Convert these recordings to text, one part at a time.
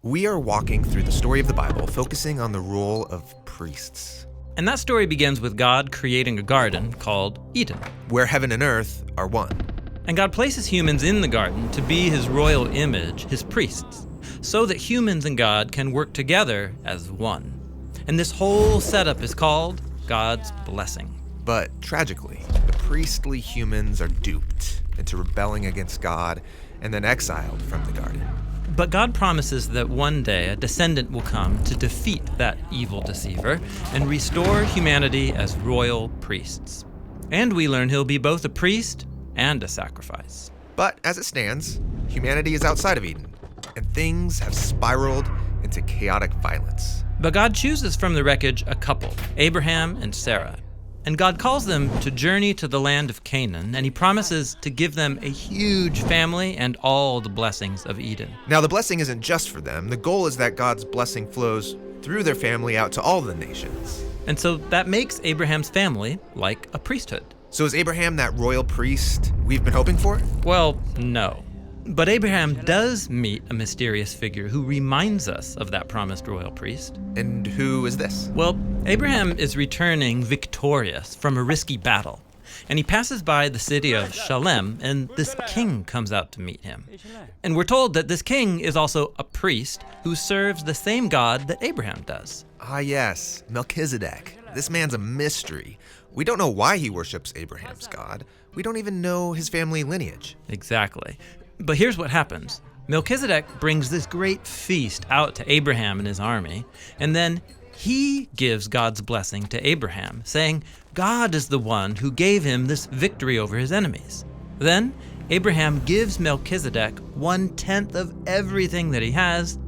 We are walking through the story of the Bible, focusing on the role of priests, And that story begins with God creating a garden called Eden. where heaven and earth are one. And God places humans in the garden to be his royal image, his priests, so that humans and God can work together as one. And this whole setup is called God's blessing. But tragically, the priestly humans are duped into rebelling against God and then exiled from the garden. But God promises that one day a descendant will come to defeat that evil deceiver and restore humanity as royal priests. And we learn he'll be both a priest and a sacrifice. But as it stands, humanity is outside of Eden, and things have spiraled into chaotic violence. But God chooses from the wreckage a couple, Abraham and Sarah. And God calls them to journey to the land of Canaan, and he promises to give them a huge family and all the blessings of Eden. Now, the blessing isn't just for them. The goal is that God's blessing flows through their family out to all the nations. And so that makes Abraham's family like a priesthood. So is Abraham that royal priest we've been hoping for? Well, no. But Abraham does meet a mysterious figure who reminds us of that promised royal priest. And who is this? Well, Abraham is returning victorious from a risky battle, and he passes by the city of Shalem, and this king comes out to meet him. And we're told that this king is also a priest who serves the same God that Abraham does. Ah, yes, Melchizedek. This man's a mystery. We don't know why he worships Abraham's God. We don't even know his family lineage. Exactly. But here's what happens. Melchizedek brings this great feast out to Abraham and his army, and then he gives God's blessing to Abraham, saying God is the one who gave him this victory over his enemies. Then Abraham gives Melchizedek 1/10 of everything that he has,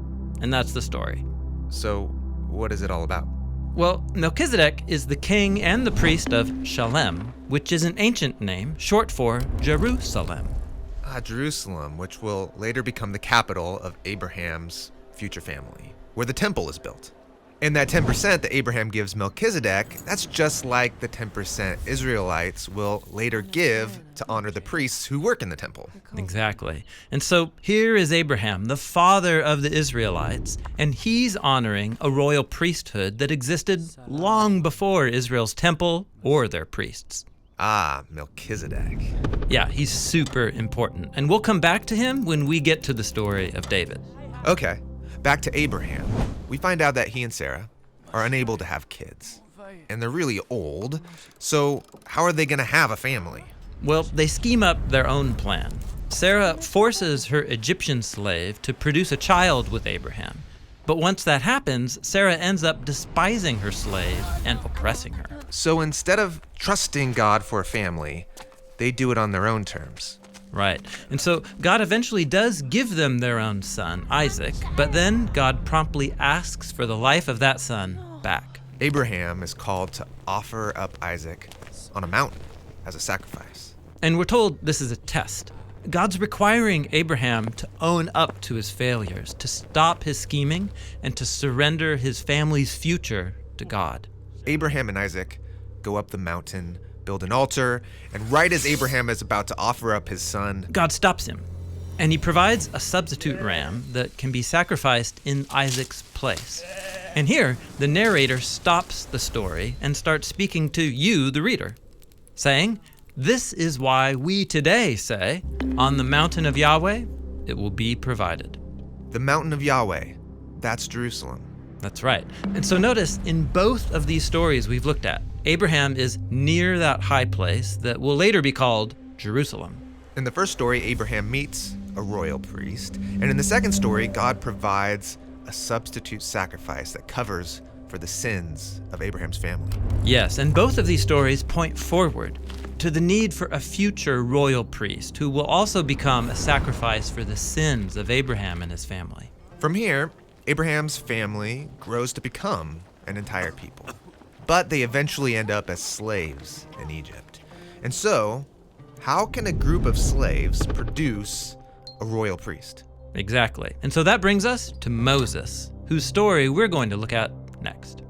and that's the story. So, what is it all about? Well, Melchizedek is the king and the priest of Shalem, which is an ancient name short for Jerusalem. Jerusalem, which will later become the capital of Abraham's future family, where the temple is built. And that 10% that Abraham gives Melchizedek, that's just like the 10% Israelites will later give to honor the priests who work in the temple. Exactly. And so here is Abraham, the father of the Israelites, and he's honoring a royal priesthood that existed long before Israel's temple or their priests. Ah, Melchizedek. Yeah, he's super important, and we'll come back to him when we get to the story of David. Okay, back to Abraham. We find out that he and Sarah are unable to have kids, and they're really old, so how are they going to have a family? Well, they scheme up their own plan. Sarah forces her Egyptian slave to produce a child with Abraham. But once that happens, Sarah ends up despising her slave and oppressing her. So instead of trusting God for a family, they do it on their own terms. Right. And so God eventually does give them their own son, Isaac, but then God promptly asks for the life of that son back. Abraham is called to offer up Isaac on a mountain as a sacrifice. And we're told this is a test. God's requiring Abraham to own up to his failures, to stop his scheming, and to surrender his family's future to God. Abraham and Isaac go up the mountain, build an altar, and right as Abraham is about to offer up his son, God stops him, and he provides a substitute ram that can be sacrificed in Isaac's place. And here, the narrator stops the story and starts speaking to you, the reader, saying, "This is why we today say, on the mountain of Yahweh, it will be provided." the mountain of Yahweh, that's Jerusalem. That's right. And so notice, in both of these stories we've looked at, Abraham is near that high place that will later be called Jerusalem. In the first story, Abraham meets a royal priest, and in the second story, God provides a substitute sacrifice that covers for the sins of Abraham's family. Yes, and both of these stories point forward to the need for a future royal priest who will also become a sacrifice for the sins of Abraham and his family. From here, Abraham's family grows to become an entire people, but they eventually end up as slaves in Egypt. And so, how can a group of slaves produce a royal priest? Exactly. And so that brings us to Moses, whose story we're going to look at next.